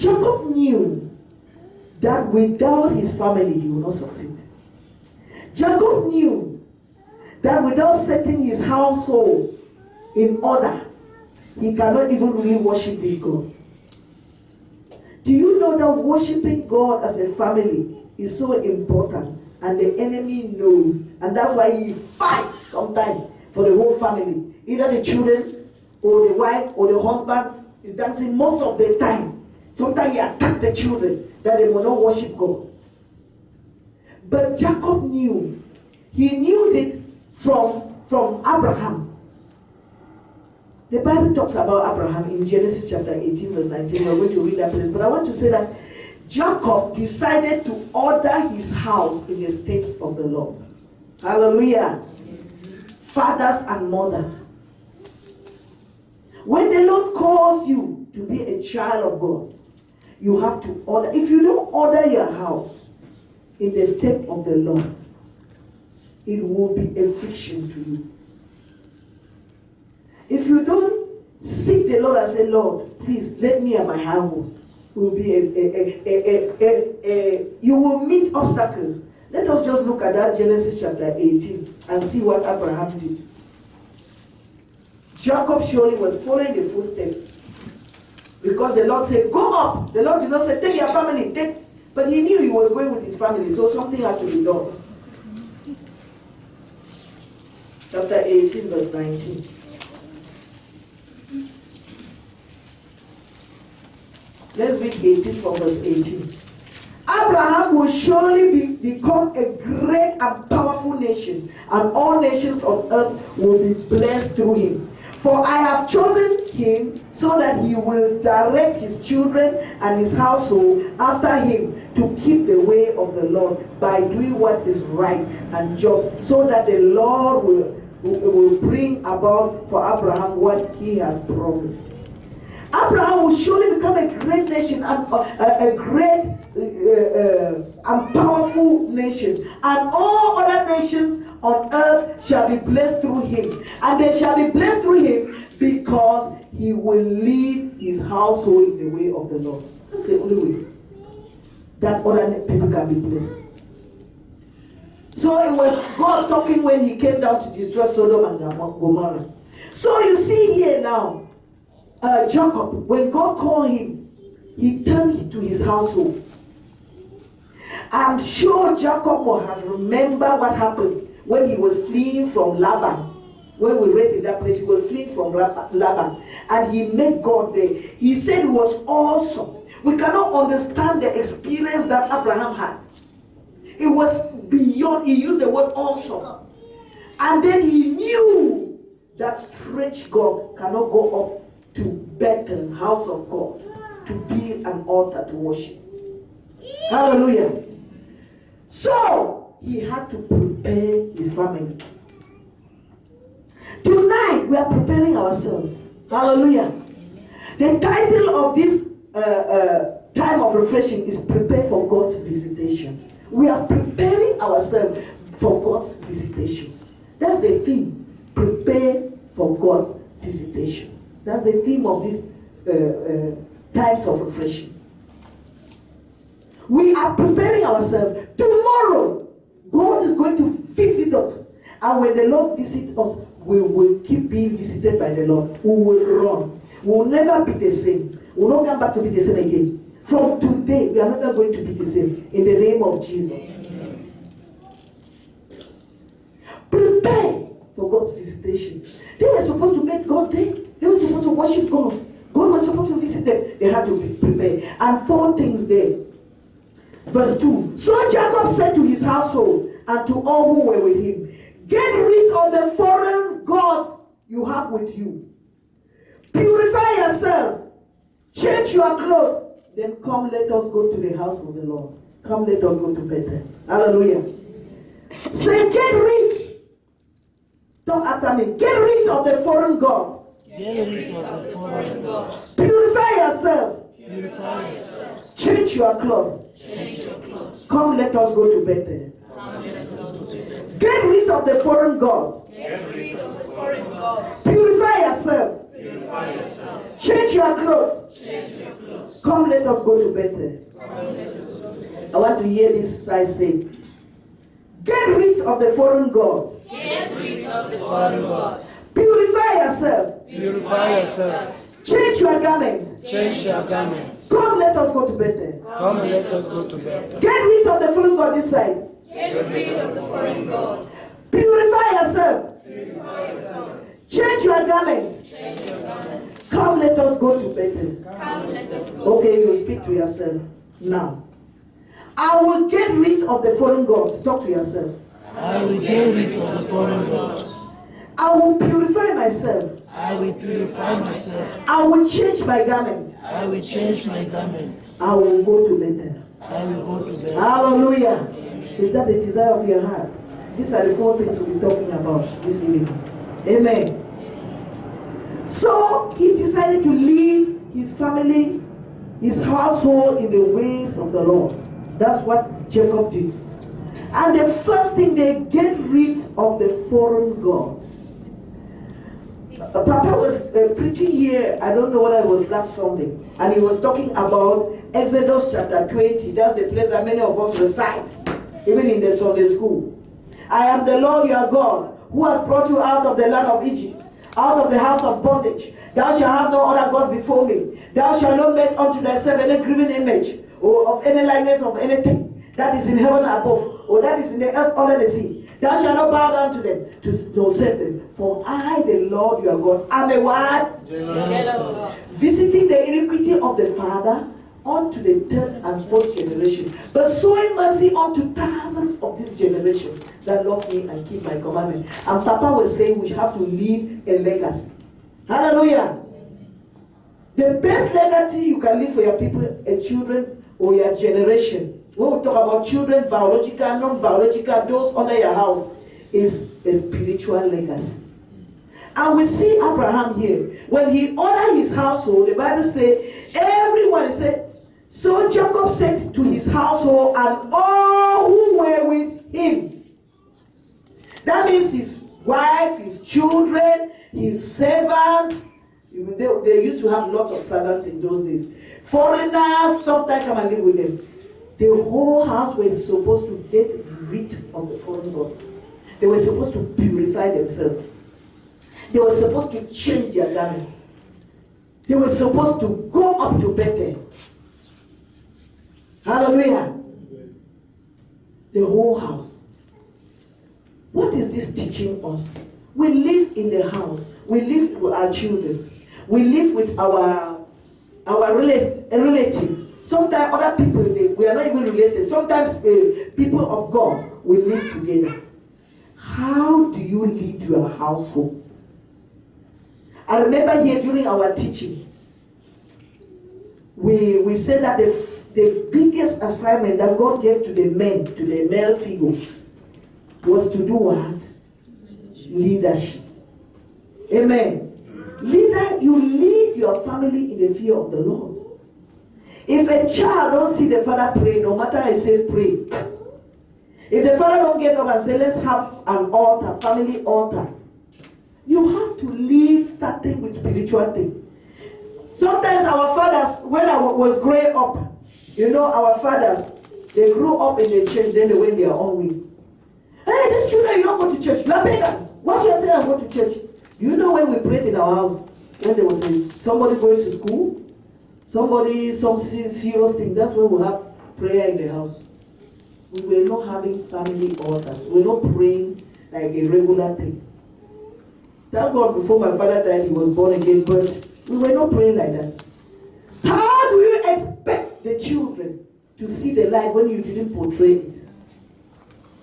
Jacob knew that without his family he will not succeed. Jacob knew that without setting his household in order, he cannot even really worship this God. Do you know that worshiping God as a family is so important, and the enemy knows, and that's why he fights sometimes for the whole family, either the children or the wife or the husband is dancing most of the time. Sometimes he attacks the children that they will not worship God. But Jacob knew. He knew it from Abraham. The Bible talks about Abraham in Genesis chapter 18 verse 19. We're going to read that place. But I want to say that Jacob decided to order his house in the steps of the Lord. Hallelujah. Fathers and mothers. When the Lord calls you to be a child of God, you have to order. If you don't order your house in the step of the Lord, it will be a friction to you. If you don't seek the Lord and say, Lord, please let me and my household, will be you will meet obstacles. Let us just look at that Genesis chapter 18 and see what Abraham did. Jacob surely was following the footsteps, because the Lord said, go up. The Lord did not say, take your family, but he knew he was going with his family, so something had to be done. Chapter 18 verse 19. Let's read 18 from verse 18. Abraham will surely become a great and powerful nation, and all nations on earth will be blessed through him. For I have chosen him so that he will direct his children and his household after him to keep the way of the Lord by doing what is right and just, so that the Lord will bring about for Abraham what he has promised. Abraham will surely become a great nation, and a great and powerful nation, and all other nations on earth shall be blessed through him, and they shall be blessed through him because he will lead his household in the way of the Lord. That's the only way that other people can be blessed. So it was God talking when he came down to destroy Sodom and Gomorrah. So you see here now, Jacob, when God called him, he turned to his household. I'm sure Jacob has remembered what happened when he was fleeing from Laban. When we read in that place, he was fleeing from Laban, and he met God there. He said it was awesome. We cannot understand the experience that Abraham had. It was beyond, he used the word awesome. And then he knew that strange God cannot go up to Bethel, house of God, to build an altar to worship. Hallelujah. So he had to prepare his family. Tonight we are preparing ourselves. Hallelujah. The title of this time of refreshing is Prepare for God's Visitation. We are preparing ourselves for God's visitation. That's the theme. Prepare for God's visitation. That's the theme of these times of refreshing. We are preparing ourselves. Tomorrow, God is going to visit us. And when the Lord visits us, we will keep being visited by the Lord. We will run. We will never be the same. We will not come back to be the same again. From today, we are never going to be the same. In the name of Jesus. Prepare for God's visitation. They were supposed to meet God there. They were supposed to worship God. God was supposed to visit them. They had to prepare. And 4 things there. Verse 2. So Jacob said to his household and to all who were with him, get rid of the foreign gods you have with you. Purify yourselves. Change your clothes. Then come, let us go to the house of the Lord. Come, let us go to Bethel. Hallelujah. Say, get rid. Talk after me. Get rid of the foreign gods. Get rid of the foreign gods. Purify yourselves. Purify yourselves. Change your clothes. Change your clothes. Come, let us go to Bethel. Come, let us go to Bethel. Get rid of the foreign gods. Get rid of the foreign gods. Purify yourself. Purify yourself. Change your clothes. Come, let us go to Bethel. I want to hear this side say, get rid of the foreign gods. Get rid of the foreign gods. Purify yourself. Purify yourself. Change your garment. Change your garment. Come, let us go to Bethel. Come and let us go to bed. Get rid of the foreign god this side. Get rid of the foreign gods. Purify yourself. Change your garment. Come, let us go to Bethel. Come, let us go. Okay, you speak to yourself now. I will get rid of the foreign gods. Talk to yourself. I will get rid of the foreign gods. I will purify myself. I will purify myself. I will change my garment. I will change my garment. I will go to Bethel. I will go to bed. Hallelujah. Is that the desire of your heart? These are the 4 things we'll be talking about this evening. Amen. So he decided to lead his family, his household in the ways of the Lord. That's what Jacob did. And the first thing, they get rid of the foreign gods. Papa was preaching here, I don't know whether it was last Sunday, and he was talking about Exodus chapter 20. That's the place that many of us recite, even in the Sunday school. I am the Lord your God, who has brought you out of the land of Egypt, out of the house of bondage. Thou shalt have no other gods before me. Thou shalt not make unto thyself any graven image, or of any likeness of anything that is in heaven above, or that is in the earth under the sea. Thou shalt not bow down to them, to serve them. For I, the Lord your God, am a what? Visiting the iniquity of the father unto the 3rd and 4th generation, but showing mercy unto thousands of this generation that love me and keep my commandment. And Papa was saying we have to leave a legacy. Hallelujah. The best legacy you can leave for your people and children or your generation, when we talk about children, biological, non-biological, those under your house, is a spiritual legacy. And we see Abraham here. When he ordered his household, the Bible says, everyone said, so Jacob said to his household and all who were with him. That means his wife, his children, his servants. They used to have lots of servants in those days. Foreigners sometimes come and live with them. The whole house was supposed to get rid of the foreign gods. They were supposed to purify themselves. They were supposed to change their garment. They were supposed to go up to Bethel. Hallelujah. The whole house. What is this teaching us? We live in the house. We live with our children. We live with our relative. Sometimes other people, we are not even related. Sometimes people of God, we live together. How do you lead your household? I remember here during our teaching, we said that the biggest assignment that God gave to the men, to the male figure, was to do what? Leadership. Amen. Leader, you lead your family in the fear of the Lord. If a child don't see the father pray, no matter I say pray. If the father don't get up and say, let's have an altar, family altar. You have to lead starting with spiritual thing. Sometimes our fathers, when I was growing up, our fathers, they grew up in the church, then they went their own way. Hey, these children, you don't go to church. You are pagans. What should I say I go to church? You know when we prayed in our house, when there was somebody going to school, some serious thing, that's when we have prayer in the house. We were not having family altars. We were not praying like a regular thing. Thank God before my father died, he was born again, but we were not praying like that. How do you expect the children to see the light when you didn't portray it?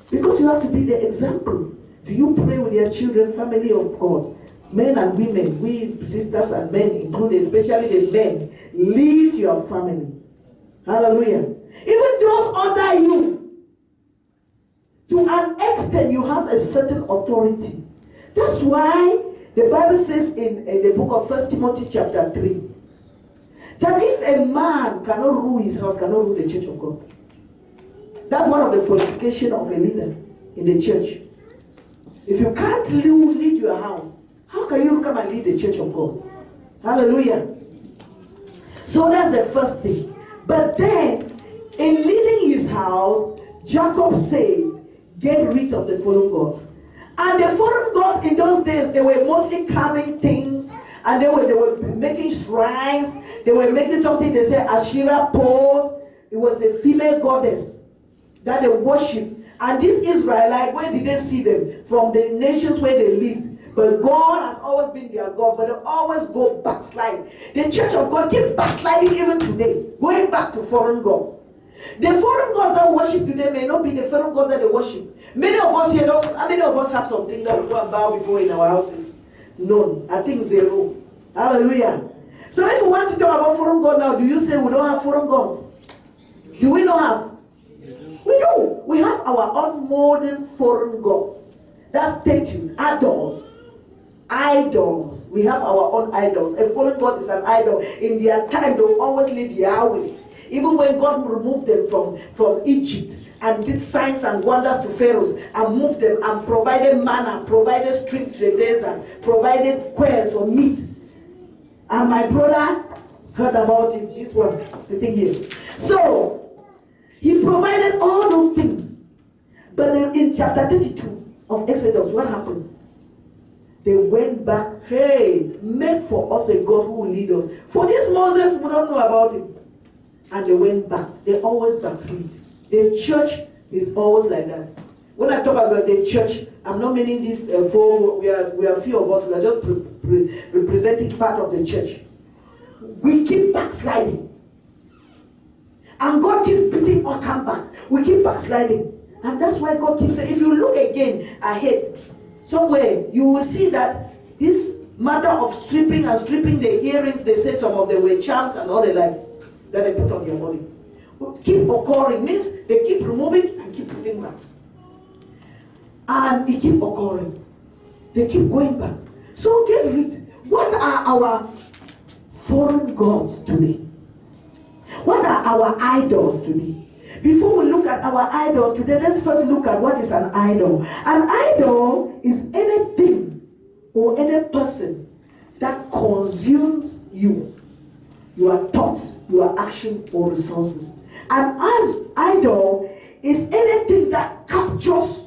Because you have to be the example. Do you pray with your children, family of God? Men and women, we sisters and men included, especially the men, lead your family. Hallelujah. Even those under you, to an extent, you have a certain authority. That's why the Bible says in the book of 1 Timothy chapter 3, that if a man cannot rule his house, cannot rule the church of God. That's one of the qualifications of a leader in the church. If you can't lead your house, how can you come and lead the church of God? Hallelujah. So that's the first thing. But then, in leading his house, Jacob said, get rid of the foreign god. And the foreign gods in those days, they were mostly carving things, and they were making shrines. They were making something they say Asherah pose. It was a female goddess that they worship. And these Israelites, where did they see them? From the nations where they lived. But God has always been their God, but they always go backslide. The church of God keep backsliding even today, going back to foreign gods. The foreign gods that worship today may not be the foreign gods that they worship. Many of us here don't, how many of us have something that we go and bow before in our houses? None. I think zero. Hallelujah. So if we want to talk about foreign God now, do you say we don't have foreign gods? Do we not have? We do. We have our own modern foreign gods. That's statue, idols. Idols. We have our own idols. A foreign god is an idol. In their time, they will always leave Yahweh. Even when God removed them from Egypt and did signs and wonders to Pharaohs and moved them and provided manna, provided streams in the desert, provided quails or meat. And my brother heard about it, this one sitting here. So, he provided all those things. But then in chapter 32 of Exodus, what happened? They went back, hey, make for us a God who will lead us. For this Moses, we don't know about him. And they went back. They always backslid. The church is always like that. When I talk about the church, I'm not meaning this for we are few of us. We are just representing part of the church. We keep backsliding, and God keeps beating us come back. We keep backsliding, and that's why God keeps saying, if you look again ahead, somewhere you will see that this matter of stripping the earrings. They say some of them were charms and all the like that they put on their body. Keep occurring means they keep removing and keep putting back. And it keep occurring. They keep going back. So get rid. What are our foreign gods today? What are our idols today? Before we look at our idols today, let's first look at what is an idol. An idol is anything or any person that consumes you. Your thoughts, your action, or resources. And as idol is anything that captures